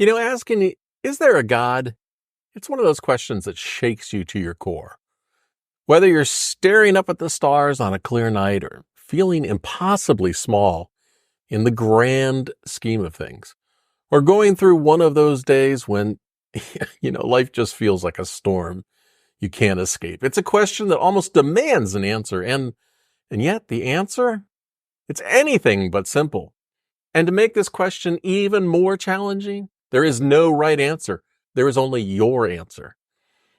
Asking, is there a God? It's one of those questions that shakes you to your core. Whether you're staring up at the stars on a clear night or feeling impossibly small in the grand scheme of things, or going through one of those days when, life just feels like a storm you can't escape. It's a question that almost demands an answer. And yet the answer, it's anything but simple. And to make this question even more challenging, there is no right answer. There is only your answer.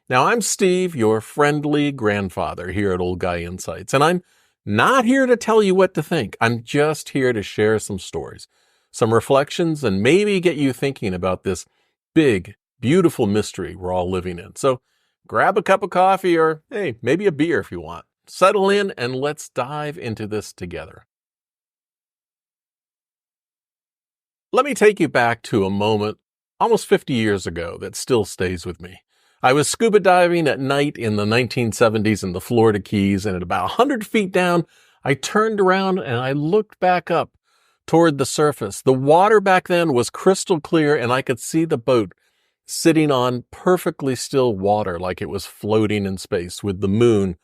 Now, I'm Steve, your friendly grandfather here at Old Guy Insights, and I'm not here to tell you what to think. I'm just here to share some stories, some reflections, and maybe get you thinking about this big, beautiful mystery we're all living in. So grab a cup of coffee or, hey, maybe a beer if you want. Settle in and let's dive into this together. Let me take you back to a moment almost 50 years ago that still stays with me. I was scuba diving at night in the 1970s in the Florida Keys, and at about 100 feet down, I turned around and I looked back up toward the surface. The water back then was crystal clear, and I could see the boat sitting on perfectly still water like it was floating in space with the moon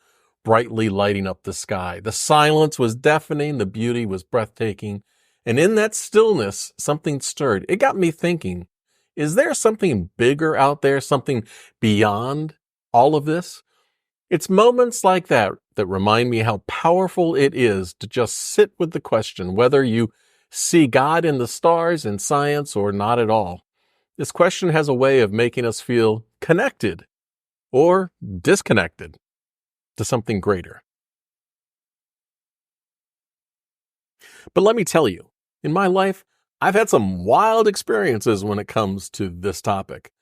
brightly lighting up the sky. The silence was deafening, the beauty was breathtaking, and in that stillness, something stirred. It got me thinking, is there something bigger out there, something beyond all of this? It's moments like that that remind me how powerful it is to just sit with the question, whether you see God in the stars, in science, or not at all. This question has a way of making us feel connected or disconnected to something greater. But let me tell you, in my life, I've had some wild experiences when it comes to this topic.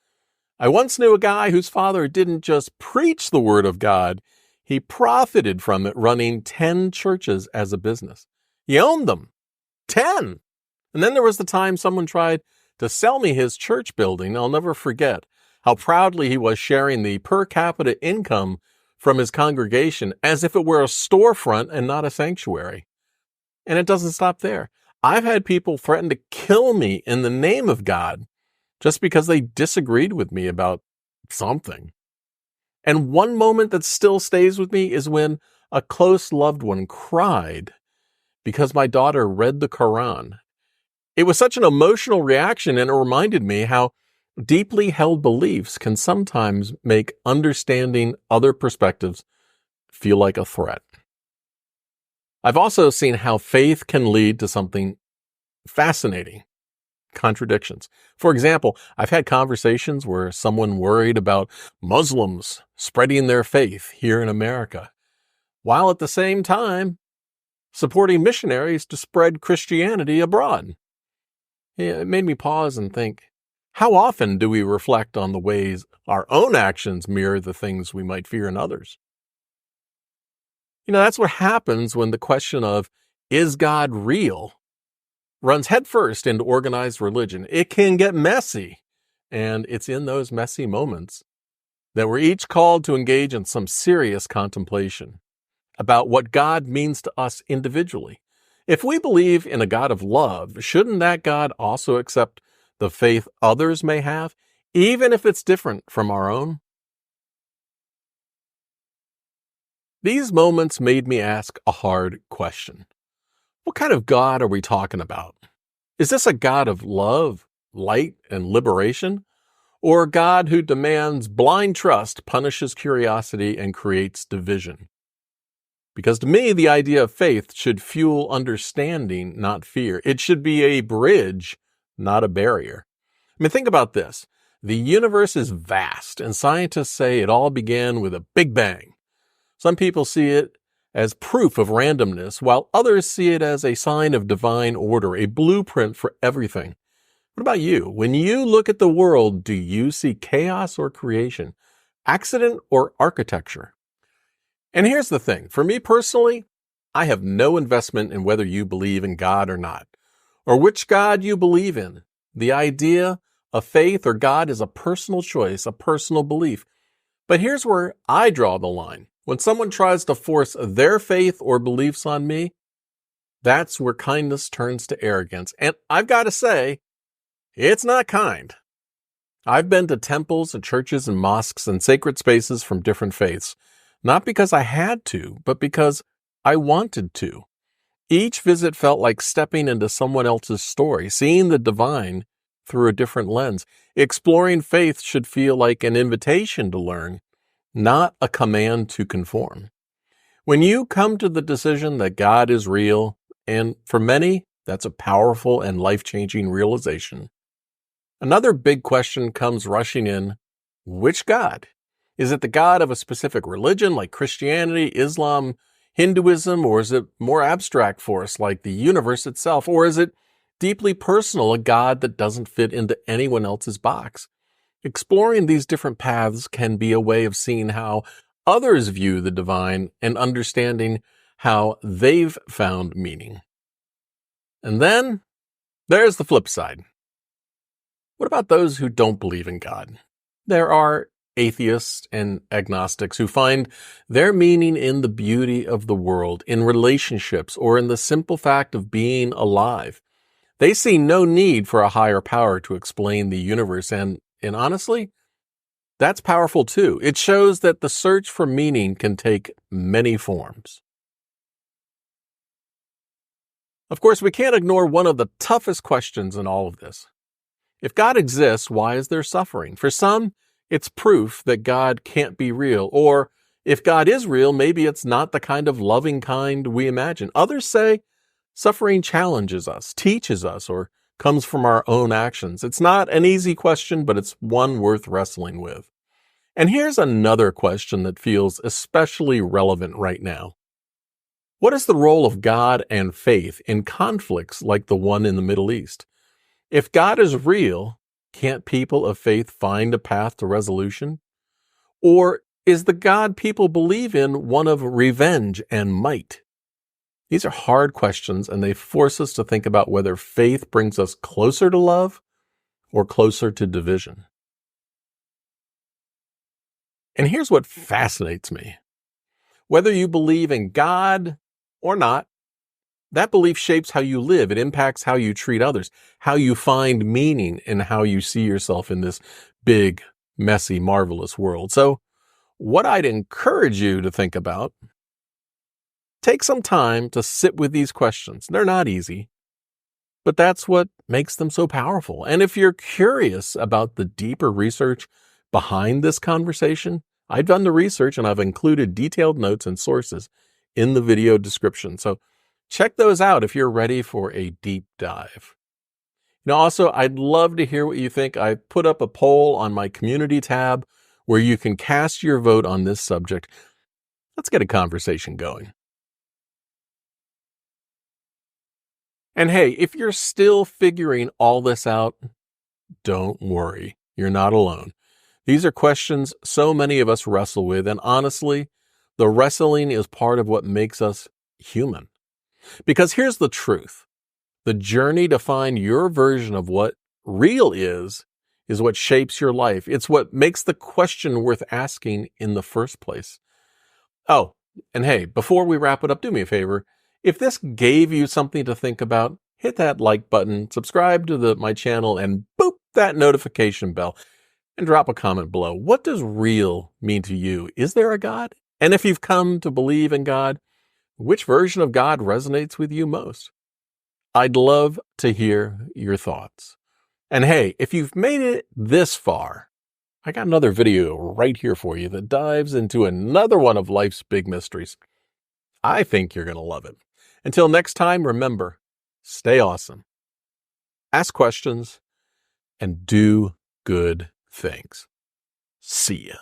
I once knew a guy whose father didn't just preach the word of God, he profited from it running 10 churches as a business. He owned them. 10! And then there was the time someone tried to sell me his church building. I'll never forget how proudly he was sharing the per capita income from his congregation as if it were a storefront and not a sanctuary. And it doesn't stop there. I've had people threaten to kill me in the name of God just because they disagreed with me about something. And one moment that still stays with me is when a close loved one cried because my daughter read the Quran. It was such an emotional reaction, and it reminded me how deeply held beliefs can sometimes make understanding other perspectives feel like a threat. I've also seen how faith can lead to something fascinating, contradictions. For example, I've had conversations where someone worried about Muslims spreading their faith here in America, while at the same time supporting missionaries to spread Christianity abroad. It made me pause and think, how often do we reflect on the ways our own actions mirror the things we might fear in others? That's what happens when the question of, is God real, runs headfirst into organized religion. It can get messy, and it's in those messy moments that we're each called to engage in some serious contemplation about what God means to us individually. If we believe in a God of love, shouldn't that God also accept the faith others may have, even if it's different from our own? These moments made me ask a hard question. What kind of God are we talking about? Is this a God of love, light, and liberation? Or a God who demands blind trust, punishes curiosity, and creates division? Because to me, the idea of faith should fuel understanding, not fear. It should be a bridge, not a barrier. Think about this. The universe is vast, and scientists say it all began with a big bang. Some people see it as proof of randomness, while others see it as a sign of divine order, a blueprint for everything. What about you? When you look at the world, do you see chaos or creation, accident or architecture? And here's the thing. For me personally, I have no investment in whether you believe in God or not, or which God you believe in. The idea of faith or God is a personal choice, a personal belief. But here's where I draw the line. When someone tries to force their faith or beliefs on me, that's where kindness turns to arrogance. And I've got to say, it's not kind. I've been to temples and churches and mosques and sacred spaces from different faiths, not because I had to, but because I wanted to. Each visit felt like stepping into someone else's story, seeing the divine through a different lens. Exploring faith should feel like an invitation to learn, not a command to conform. When you come to the decision that God is real, and for many, that's a powerful and life-changing realization, another big question comes rushing in. Which God? Is it the God of a specific religion like Christianity, Islam, Hinduism, or is it more abstract for us like the universe itself? Or is it deeply personal, a God that doesn't fit into anyone else's box? Exploring these different paths can be a way of seeing how others view the divine and understanding how they've found meaning. And then there's the flip side. What about those who don't believe in God? There are atheists and agnostics who find their meaning in the beauty of the world, in relationships, or in the simple fact of being alive. They see no need for a higher power to explain the universe, and honestly, that's powerful too. It shows that the search for meaning can take many forms. Of course, we can't ignore one of the toughest questions in all of this. If God exists, why is there suffering? For some, it's proof that God can't be real. Or if God is real, maybe it's not the kind of loving kind we imagine. Others say suffering challenges us, teaches us, or comes from our own actions. It's not an easy question, but it's one worth wrestling with. And here's another question that feels especially relevant right now. What is the role of God and faith in conflicts like the one in the Middle East? If God is real, can't people of faith find a path to resolution? Or is the God people believe in one of revenge and might? These are hard questions, and they force us to think about whether faith brings us closer to love or closer to division. And here's what fascinates me. Whether you believe in God or not, that belief shapes how you live. It impacts how you treat others, how you find meaning, and how you see yourself in this big, messy, marvelous world. So, what I'd encourage you to think about, take some time to sit with these questions. They're not easy, but that's what makes them so powerful. And if you're curious about the deeper research behind this conversation, I've done the research and I've included detailed notes and sources in the video description. So check those out if you're ready for a deep dive. Also, I'd love to hear what you think. I put up a poll on my community tab where you can cast your vote on this subject. Let's get a conversation going. And hey, if you're still figuring all this out, don't worry. You're not alone. These are questions so many of us wrestle with, and honestly, the wrestling is part of what makes us human. Because here's the truth. The journey to find your version of what real is what shapes your life. It's what makes the question worth asking in the first place. Oh, and hey, before we wrap it up, do me a favor. If this gave you something to think about, hit that like button, subscribe to my channel, and boop that notification bell, and drop a comment below. What does real mean to you? Is there a God? And if you've come to believe in God, which version of God resonates with you most? I'd love to hear your thoughts. And hey, if you've made it this far, I got another video right here for you that dives into another one of life's big mysteries. I think you're going to love it. Until next time, remember, stay awesome, ask questions, and do good things. See ya.